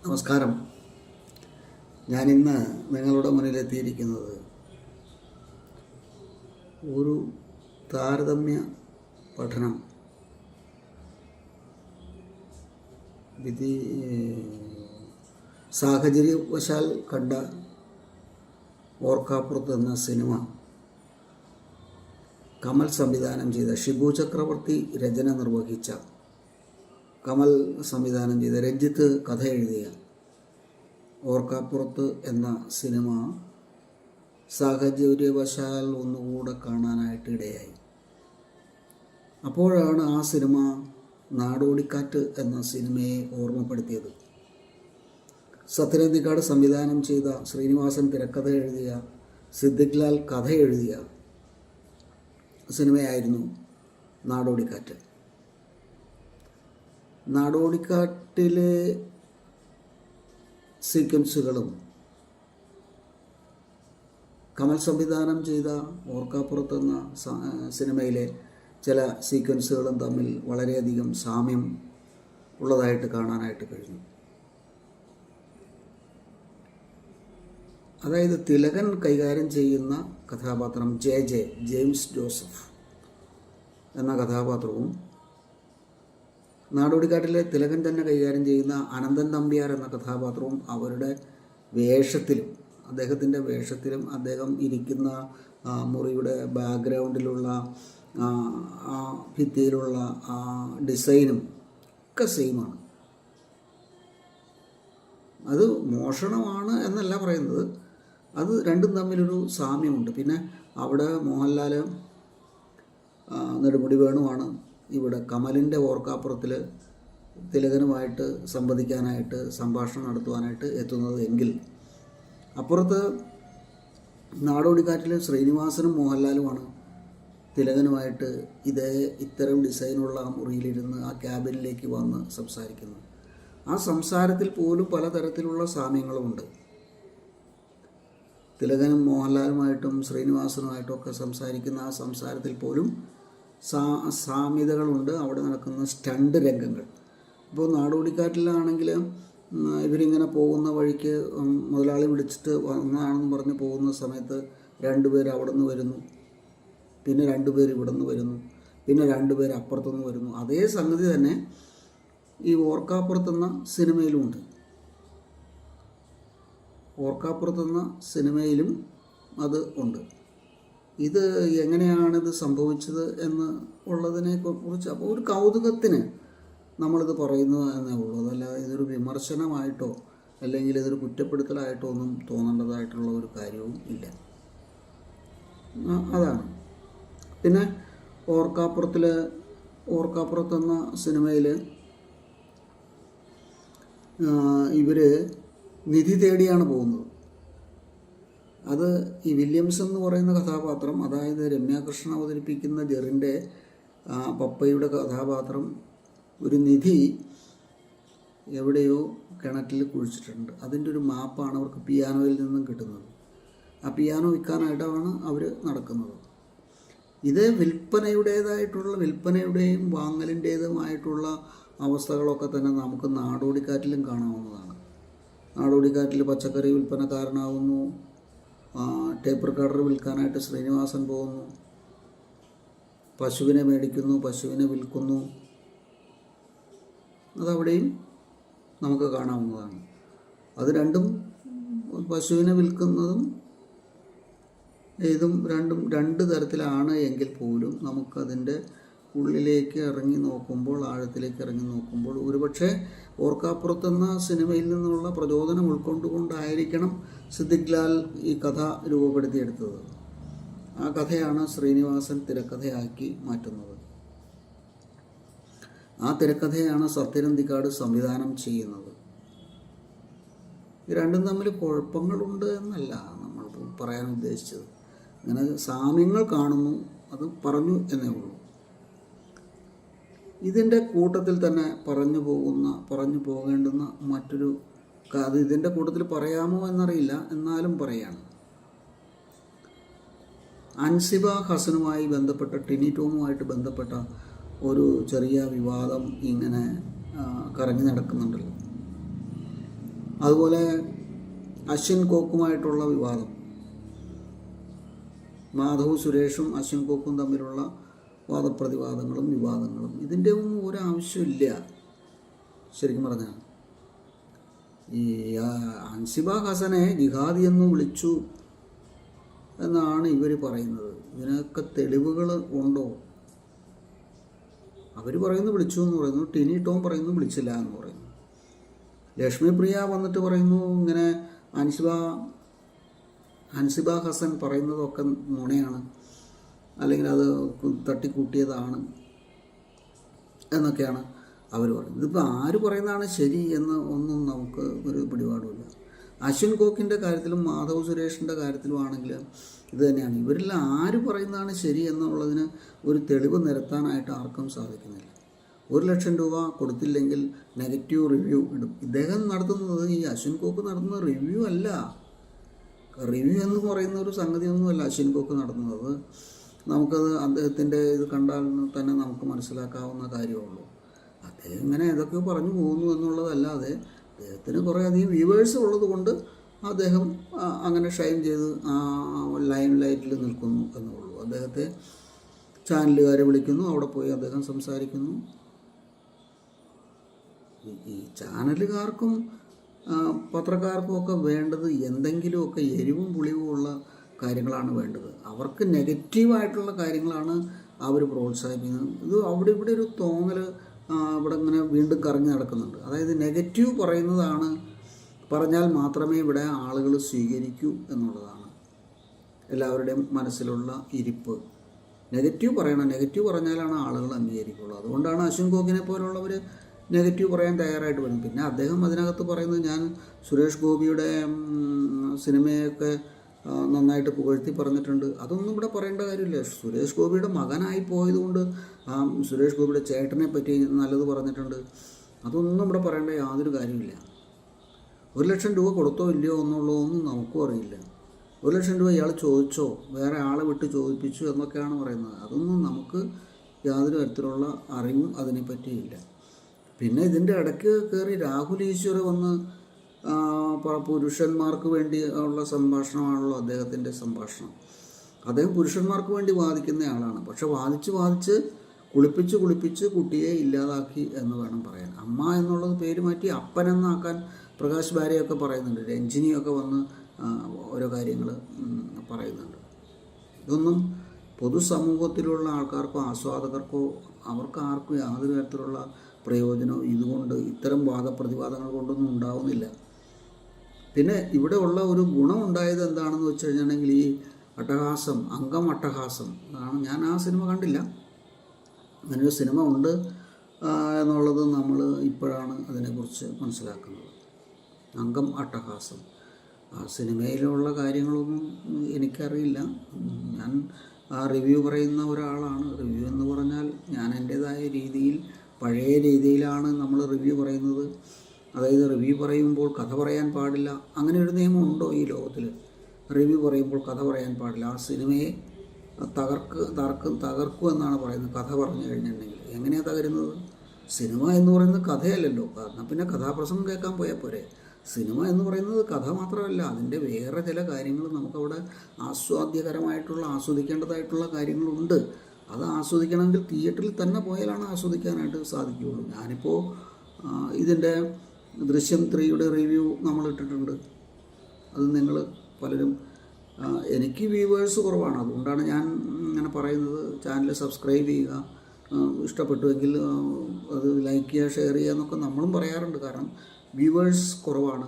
നമസ്കാരം. ഞാനിന്ന് നിങ്ങളുടെ മുന്നിലെത്തിയിരിക്കുന്നത് ഒരു താരതമ്യ പഠനം സാഹചര്യവശാൽ കണ്ട ഓർക്കാപ്പുറത്ത് എന്ന സിനിമ കമൽ സംവിധാനം ചെയ്ത, ഷിബു ചക്രവർത്തി രചന നിർവഹിച്ച, കമൽ സംവിധാനം ചെയ്ത, രഞ്ജിത്ത് കഥ എഴുതിയ ഓർക്കാപ്പുറത്ത് എന്ന സിനിമ സാഹചര്യവശാൽ ഒന്നുകൂടെ കാണാനായിട്ട് ഇടയായി. അപ്പോഴാണ് ആ സിനിമ നാടോടിക്കാറ്റ് എന്ന സിനിമയെ ഓർമ്മപ്പെടുത്തിയത്. സത്യനന്ദിക്കാട് സംവിധാനം ചെയ്ത, ശ്രീനിവാസൻ തിരക്കഥ എഴുതിയ, സിദ്ദിഖ് ലാൽ കഥ എഴുതിയ സിനിമയായിരുന്നു നാടോടിക്കാറ്റ്. നാടോടിക്കാറ്റിലെ സീക്വൻസുകളും കമൽ സംവിധാനം ചെയ്ത ഓർക്കാപ്പുറത്ത് എന്ന സിനിമയിലെ ചില സീക്വൻസുകളും തമ്മിൽ വളരെയധികം സാമ്യം ഉള്ളതായിട്ട് കാണാനായിട്ട് കഴിഞ്ഞു. അതായത് തിലകൻ കൈകാര്യം ചെയ്യുന്ന കഥാപാത്രം ജെയിംസ് ജോസഫ് എന്ന കഥാപാത്രവും നാടോടിക്കാട്ടിലെ തിലകൻ തന്നെ കൈകാര്യം ചെയ്യുന്ന അനന്തൻ നമ്പ്യാർ എന്ന കഥാപാത്രവും അവരുടെ വേഷത്തിലും, അദ്ദേഹത്തിൻ്റെ വേഷത്തിലും, അദ്ദേഹം ഇരിക്കുന്ന മുറിയുടെ ബാക്ക്ഗ്രൗണ്ടിലുള്ള ആ ഭിത്തിയിലുള്ള ആ ഡിസൈനും ഒക്കെ സെയിമാണ്. അത് മോഷണമാണ് എന്നല്ല പറയുന്നത്, അത് രണ്ടും തമ്മിലൊരു സാമ്യമുണ്ട്. പിന്നെ അവിടെ മോഹൻലാൽ, നെടുമുടി വേണുവാണ് ഇവിടെ കമലിൻ്റെ ഓർക്കാപ്പുറത്തിൽ തിലകനുമായിട്ട് സംവദിക്കാനായിട്ട്, സംഭാഷണം നടത്തുവാനായിട്ട് എത്തുന്നത് എങ്കിൽ, അപ്പുറത്ത് നാടോടിക്കാറ്റിൽ ശ്രീനിവാസനും മോഹൻലാലുമാണ് തിലകനുമായിട്ട് ഇത്തരം ഡിസൈനുള്ള മുറിയിലിരുന്ന് ആ ക്യാബിനിലേക്ക് വന്ന് സംസാരിക്കുന്നത്. ആ സംസാരത്തിൽ പോലും പലതരത്തിലുള്ള സാമ്യങ്ങളുമുണ്ട്. തിലകനും മോഹൻലാലുമായിട്ടും ശ്രീനിവാസനുമായിട്ടും ഒക്കെ സംസാരിക്കുന്ന ആ സംസാരത്തിൽ പോലും സാമ്യതകളുണ്ട്. അവിടെ നടക്കുന്ന സ്റ്റണ്ട് രംഗങ്ങൾ. ഇപ്പോൾ നാടോടിക്കാറ്റിലാണെങ്കിൽ ഇവരിങ്ങനെ പോകുന്ന വഴിക്ക് മുതലാളി വിളിച്ചിട്ട് വന്നതാണെന്ന് പറഞ്ഞ് പോകുന്ന സമയത്ത് രണ്ടുപേർ അവിടെ നിന്ന് വരുന്നു, പിന്നെ രണ്ടുപേർ ഇവിടെ നിന്ന് വരുന്നു, പിന്നെ രണ്ടുപേർ അപ്പുറത്തുനിന്ന് വരുന്നു. അതേ സംഗതി തന്നെ ഈ ഓർക്കാപ്പുറത്തെന്ന സിനിമയിലുമുണ്ട്. ഓർക്കാപ്പുറത്തെന്ന സിനിമയിലും അത് ഉണ്ട്. ഇത് എങ്ങനെയാണിത് സംഭവിച്ചത് എന്ന് ഉള്ളതിനെ കുറിച്ച് അപ്പോൾ ഒരു കൗതുകത്തിന് നമ്മളിത് പറയുന്നു എന്നേ ഉള്ളൂ. അതല്ലാതെ ഇതൊരു വിമർശനമായിട്ടോ അല്ലെങ്കിൽ ഇതൊരു കുറ്റപ്പെടുത്തലായിട്ടോ ഒന്നും തോന്നേണ്ടതായിട്ടുള്ള ഒരു കാര്യവും ഇല്ല. അതാണ്. പിന്നെ ഓർക്കാപ്പുറത്തെന്ന സിനിമയിൽ ഇവർ നിധി തേടിയാണ് പോകുന്നത്. അത് ഈ വില്യംസ് എന്ന് പറയുന്ന കഥാപാത്രം, അതായത് രമ്യാകൃഷ്ണൻ അവതരിപ്പിക്കുന്ന ജെറിൻ്റെ പപ്പയുടെ കഥാപാത്രം, ഒരു നിധി എവിടെയോ കിണറ്റിൽ കുഴിച്ചിട്ടുണ്ട്. അതിൻ്റെ ഒരു മാപ്പാണ് അവർക്ക് പിയാനോയിൽ നിന്നും കിട്ടുന്നത്. ആ പിയാനോ വിൽക്കാനായിട്ടാണ് അവർ നടക്കുന്നത്. ഇത് വിൽപ്പനയുടെയും വാങ്ങലിൻ്റേതുമായിട്ടുള്ള അവസ്ഥകളൊക്കെ തന്നെ നമുക്ക് നാടോടിക്കാറ്റിലും കാണാവുന്നതാണ്. നാടോടിക്കാറ്റിൽ പച്ചക്കറി വിൽപ്പനക്കാരനാവുന്നു, ടേപ്പ് റെക്കോർഡർ വിൽക്കാനായിട്ട് ശ്രീനിവാസൻ പോകുന്നു, പശുവിനെ മേടിക്കുന്നു, പശുവിനെ വിൽക്കുന്നു. അതവിടെയും നമുക്ക് കാണാവുന്നതാണ്. അത് രണ്ടും, പശുവിനെ വിൽക്കുന്നതും ഇതും രണ്ട് തരത്തിലാണ് എങ്കിൽ പോലും നമുക്കതിൻ്റെ ഉള്ളിലേക്ക് ഇറങ്ങി നോക്കുമ്പോൾ, ആഴത്തിലേക്ക് ഇറങ്ങി നോക്കുമ്പോൾ, ഒരുപക്ഷെ ഓർക്കാപ്പുറത്തെന്ന സിനിമയിൽ നിന്നുള്ള പ്രചോദനം ഉൾക്കൊണ്ടുകൊണ്ടായിരിക്കണം സിദ്ദിഖ് ലാൽ ഈ കഥ രൂപപ്പെടുത്തിയെടുത്തത്. ആ കഥയാണ് ശ്രീനിവാസൻ തിരക്കഥയാക്കി മാറ്റുന്നത്. ആ തിരക്കഥയാണ് സത്യനന്ദിക്കാട് സംവിധാനം ചെയ്യുന്നത്. ഇത് രണ്ടും തമ്മിൽ കുഴപ്പങ്ങളുണ്ട് എന്നല്ല നമ്മൾ പറയാൻ ഉദ്ദേശിച്ചത്. ഇങ്ങനെ സാമ്യങ്ങൾ കാണുന്നു, അത് പറഞ്ഞു എന്നേ ഉള്ളൂ. ഇതിൻ്റെ കൂട്ടത്തിൽ തന്നെ പറഞ്ഞു പോകേണ്ടുന്ന മറ്റൊരു അത് ഇതിൻ്റെ കൂട്ടത്തിൽ പറയാമോ എന്നറിയില്ല, എന്നാലും പറയാണ്. അൻസിബ ഹസനുമായി ബന്ധപ്പെട്ട, ടിനി ടോമുമായിട്ട് ബന്ധപ്പെട്ട ഒരു ചെറിയ വിവാദം ഇങ്ങനെ കറങ്ങി നടക്കുന്നുണ്ടല്ലോ. അതുപോലെ അശ്വിൻ കോക്കുമായിട്ടുള്ള വിവാദം, മാധവ് സുരേഷും അശ്വിൻ കോക്കും തമ്മിലുള്ള വാദപ്രതിവാദങ്ങളും വിവാദങ്ങളും, ഇതിൻ്റെ ഒന്നും ഒരാവശ്യമില്ല. ശരിക്കും പറഞ്ഞാൽ ഈ അൻസിബ ഹസനെ ജിഹാദി എന്ന് വിളിച്ചു എന്നാണ് ഇവർ പറയുന്നത്. ഇതിനൊക്കെ തെളിവുകൾ ഉണ്ടോ? അവർ പറയുന്നു വിളിച്ചു എന്ന് പറയുന്നു, ടിനി ടോം പറയുന്നു വിളിച്ചില്ല എന്ന് പറയുന്നു, ലക്ഷ്മി പ്രിയ വന്നിട്ട് പറയുന്നു ഇങ്ങനെ അൻസിബ ഹസൻ പറയുന്നതൊക്കെ നുണയാണ്, അല്ലെങ്കിൽ അത് തട്ടിക്കൂട്ടിയതാണ് എന്നൊക്കെയാണ് അവർ പറയുന്നത്. ഇതിപ്പോൾ ആര് പറയുന്നതാണ് ശരി എന്ന് ഒന്നും നമുക്ക് ഒരു പിടിപാടുമില്ല. അശ്വിൻ കോക്കിൻ്റെ കാര്യത്തിലും മാധവ് സുരേഷിൻ്റെ കാര്യത്തിലും ആണെങ്കിൽ ഇത് തന്നെയാണ്. ഇവരെല്ലാം ആര് പറയുന്നതാണ് ശരി എന്നുള്ളതിന് ഒരു തെളിവ് നിരത്താനായിട്ട് ആർക്കും സാധിക്കുന്നില്ല. 1,00,000 രൂപ കൊടുത്തില്ലെങ്കിൽ നെഗറ്റീവ് റിവ്യൂ ഇടും. ഇദ്ദേഹം നടത്തുന്നത്, ഈ അശ്വിൻ കോക്ക് നടത്തുന്ന റിവ്യൂ അല്ല. റിവ്യൂ എന്ന് പറയുന്ന ഒരു സംഗതിയൊന്നുമല്ല അശ്വിൻ കോക്ക് നടത്തുന്നത്. നമുക്കത് അദ്ദേഹത്തിൻ്റെ ഇത് കണ്ടാൽ തന്നെ നമുക്ക് മനസ്സിലാക്കാവുന്ന കാര്യമുള്ളൂ. അദ്ദേഹം ഇങ്ങനെ ഏതൊക്കെയോ പറഞ്ഞു പോകുന്നു എന്നുള്ളതല്ലാതെ അദ്ദേഹത്തിന് കുറേ അധികം വ്യൂവേഴ്സ് ഉള്ളത് കൊണ്ട് അദ്ദേഹം അങ്ങനെ ഷൈൻ ചെയ്ത് ലൈം ലൈറ്റിൽ നിൽക്കുന്നു എന്നുള്ളൂ. അദ്ദേഹത്തെ ചാനലുകാരെ വിളിക്കുന്നു, അവിടെ പോയി അദ്ദേഹം സംസാരിക്കുന്നു. ഈ ചാനലുകാർക്കും പത്രക്കാർക്കും ഒക്കെ വേണ്ടത് എന്തെങ്കിലുമൊക്കെ എരിവും പുളിവും ഉള്ള കാര്യങ്ങളാണ് വേണ്ടത്. അവർക്ക് നെഗറ്റീവായിട്ടുള്ള കാര്യങ്ങളാണ് അവർ പ്രോത്സാഹിപ്പിക്കുന്നത്. ഇത് അവിടെ ഇവിടെ ഒരു തോന്നൽ ഇവിടെ ഇങ്ങനെ വീണ്ടും കറങ്ങി നടക്കുന്നുണ്ട്. അതായത് നെഗറ്റീവ് പറഞ്ഞാൽ മാത്രമേ ഇവിടെ ആളുകൾ സ്വീകരിക്കൂ എന്നുള്ളതാണ് എല്ലാവരുടെയും മനസ്സിലുള്ള ഇരിപ്പ്. നെഗറ്റീവ് പറഞ്ഞാലാണ് ആളുകൾ അംഗീകരിക്കുള്ളൂ. അതുകൊണ്ടാണ് അശ്വിൻ കോക്കിനെ പോലുള്ളവർ നെഗറ്റീവ് പറയാൻ തയ്യാറായിട്ട് വരുന്നത്. പിന്നെ അദ്ദേഹം അതിനകത്ത് പറയുന്നത്, ഞാൻ സുരേഷ് ഗോപിയുടെ സിനിമയൊക്കെ നന്നായിട്ട് പുകഴ്ത്തി പറഞ്ഞിട്ടുണ്ട്. അതൊന്നും ഇവിടെ പറയേണ്ട കാര്യമില്ല. സുരേഷ് ഗോപിയുടെ മകനായി പോയതുകൊണ്ട് സുരേഷ് ഗോപിയുടെ ചേട്ടനെ പറ്റി നല്ലത് പറഞ്ഞിട്ടുണ്ട്. അതൊന്നും ഇവിടെ പറയേണ്ട യാതൊരു കാര്യമില്ല. 1,00,000 രൂപ കൊടുത്തോ ഇല്ലയോ എന്നുള്ളതൊന്നും നമുക്കും അറിയില്ല. 1,00,000 രൂപ ഇയാൾ ചോദിച്ചോ, വേറെ ആളെ വിട്ട് ചോദിപ്പിച്ചു എന്നൊക്കെയാണ് പറയുന്നത്. അതൊന്നും നമുക്ക് യാതൊരു തരത്തിലുള്ള അറിവും അതിനെപ്പറ്റിയില്ല. പിന്നെ ഇതിൻ്റെ ഇടയ്ക്ക് കയറി രാഹുൽ ഈശ്വർ വന്ന് പുരുഷന്മാർക്ക് വേണ്ടി ഉള്ള സംഭാഷണമാണല്ലോ അദ്ദേഹത്തിൻ്റെ സംഭാഷണം. അദ്ദേഹം പുരുഷന്മാർക്ക് വേണ്ടി വാദിക്കുന്ന ആളാണ്. പക്ഷെ വാദിച്ച് കുളിപ്പിച്ച് കുട്ടിയെ ഇല്ലാതാക്കി എന്ന് വേണം പറയാൻ. അമ്മ എന്നുള്ളത് പേര് മാറ്റി അപ്പനെന്നാക്കാൻ പ്രകാശ് ബാരയൊക്കെ പറയുന്നുണ്ട്. രഞ്ജിനിയൊക്കെ വന്ന് ഓരോ കാര്യങ്ങൾ പറയുന്നുണ്ട്. ഇതൊന്നും പൊതുസമൂഹത്തിലുള്ള ആൾക്കാർക്കോ ആസ്വാദകർക്കോ അവർക്കാർക്കും യാതൊരു തരത്തിലുള്ള പ്രയോജനവും ഇതുകൊണ്ട്, ഇത്തരം വാദപ്രതിവാദങ്ങൾ കൊണ്ടൊന്നും ഉണ്ടാവുന്നില്ല. പിന്നെ ഇവിടെ ഉള്ള ഒരു ഗുണമുണ്ടായത് എന്താണെന്ന് വെച്ച് കഴിഞ്ഞിട്ടുണ്ടെങ്കിൽ ഈ അട്ടഹാസം, അംഗം അട്ടഹാസം ആണ്. ഞാൻ ആ സിനിമ കണ്ടില്ല. അങ്ങനൊരു സിനിമ ഉണ്ട് എന്നുള്ളത് നമ്മൾ ഇപ്പോഴാണ് അതിനെക്കുറിച്ച് മനസ്സിലാക്കുന്നത്. അംഗം അട്ടഹാസം, ആ സിനിമയിലുള്ള കാര്യങ്ങളൊന്നും എനിക്കറിയില്ല. ഞാൻ റിവ്യൂ പറയുന്ന ഒരാളാണ്. റിവ്യൂ എന്ന് പറഞ്ഞാൽ ഞാൻ എൻ്റേതായ രീതിയിൽ, പഴയ രീതിയിലാണ് നമ്മൾ റിവ്യൂ പറയുന്നത്. അതായത് റിവ്യൂ പറയുമ്പോൾ കഥ പറയാൻ പാടില്ല, അങ്ങനെ ഒരു നിയമം ഉണ്ടോ ഈ ലോകത്തിൽ? റിവ്യൂ പറയുമ്പോൾ കഥ പറയാൻ പാടില്ല. ആ സിനിമയെ തകർക്കും എന്നാണ് പറയുന്നത്. കഥ പറഞ്ഞു കഴിഞ്ഞിട്ടുണ്ടെങ്കിൽ എങ്ങനെയാണ് തകരുന്നത്? സിനിമ എന്ന് പറയുന്നത് കഥയല്ലല്ലോ. കാരണം പിന്നെ കഥാപ്രസംഗം കേൾക്കാൻ പോയാൽ പോരെ. സിനിമ എന്ന് പറയുന്നത് കഥ മാത്രമല്ല, അതിൻ്റെ വേറെ ചില കാര്യങ്ങൾ നമുക്കവിടെ ആസ്വദിക്കേണ്ടതായിട്ടുള്ള കാര്യങ്ങളുണ്ട്. അത് ആസ്വദിക്കണമെങ്കിൽ തിയേറ്ററിൽ തന്നെ പോയാലാണ് ആസ്വദിക്കാനായിട്ട് സാധിക്കുകയുള്ളൂ. ഞാനിപ്പോൾ ഇതിൻ്റെ ദൃശ്യം 3യുടെ റിവ്യൂ നമ്മളിട്ടിട്ടുണ്ട്. അത് നിങ്ങൾ പലരും, എനിക്ക് വ്യൂവേഴ്സ് കുറവാണ്, അതുകൊണ്ടാണ് ഞാൻ ഇങ്ങനെ പറയുന്നത്. ചാനൽ സബ്സ്ക്രൈബ് ചെയ്യുക, ഇഷ്ടപ്പെട്ടുവെങ്കിൽ അത് ലൈക്ക് ചെയ്യുക, ഷെയർ ചെയ്യുക എന്നൊക്കെ നമ്മളും പറയാറുണ്ട്. കാരണം വ്യൂവേഴ്സ് കുറവാണ്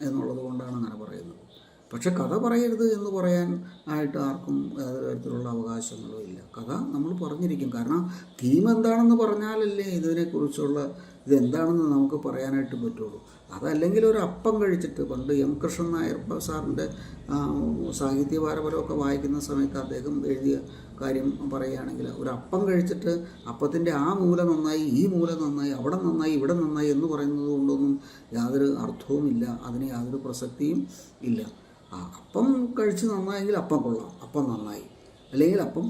എന്നുള്ളത് കൊണ്ടാണ് അങ്ങനെ പറയുന്നത്. പക്ഷെ കഥ പറയരുത് എന്ന് പറയാൻ ആയിട്ട് ആർക്കും യാതൊരു തരത്തിലുള്ള അവകാശങ്ങളും ഇല്ല. കഥ നമ്മൾ പറഞ്ഞിരിക്കും. കാരണം തീം എന്താണെന്ന് പറഞ്ഞാലല്ലേ ഇതിനെക്കുറിച്ചുള്ള ഇതെന്താണെന്ന് നമുക്ക് പറയാനായിട്ട് പറ്റുള്ളൂ. അതല്ലെങ്കിൽ ഒരു അപ്പം കഴിച്ചിട്ട്, പണ്ട് എം കൃഷ്ണൻ നായർ സാറിൻ്റെ സാഹിത്യ പാരമ്പര്യമൊക്കെ വായിക്കുന്ന സമയത്ത് അദ്ദേഹം എഴുതിയ കാര്യം പറയുകയാണെങ്കിൽ, ഒരു അപ്പം കഴിച്ചിട്ട് അപ്പത്തിൻ്റെ ആ മൂല നന്നായി, ഈ മൂല നന്നായി, അവിടെ നന്നായി, ഇവിടെ നന്നായി എന്ന് പറയുന്നത് കൊണ്ടൊന്നും യാതൊരു അർത്ഥവുമില്ല. അതിന് യാതൊരു പ്രസക്തിയും ഇല്ല. അപ്പം കഴിച്ച് നന്നായെങ്കിൽ അപ്പം കൊള്ളാം, അപ്പം നന്നായി, അല്ലെങ്കിൽ അപ്പം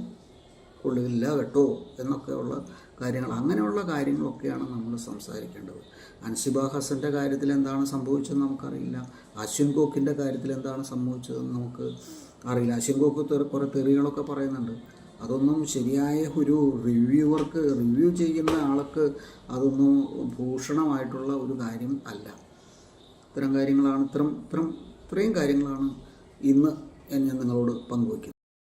കൊള്ളില്ല കേട്ടോ എന്നൊക്കെയുള്ള കാര്യങ്ങൾ, അങ്ങനെയുള്ള കാര്യങ്ങളൊക്കെയാണ് നമ്മൾ സംസാരിക്കേണ്ടത്. അൻസിബ ഹസൻ്റെ കാര്യത്തിൽ എന്താണ് സംഭവിച്ചതെന്ന് നമുക്കറിയില്ല. അശ്വിൻ ഗോക്കിൻ്റെ കാര്യത്തിൽ എന്താണ് സംഭവിച്ചതെന്ന് നമുക്ക് അറിയില്ല. അശ്വിൻ ഗോക്ക് കുറേ തെറികളൊക്കെ പറയുന്നുണ്ട്. അതൊന്നും ശരിയായ ഒരു റിവ്യൂ ചെയ്യുന്ന ആൾക്ക് അതൊന്നും ഭൂഷണമായിട്ടുള്ള ഒരു കാര്യം അല്ല. ഇത്രയും കാര്യങ്ങളാണ് ഇന്ന് ഞാൻ നിങ്ങളോട് പങ്കുവയ്ക്കുന്നത്.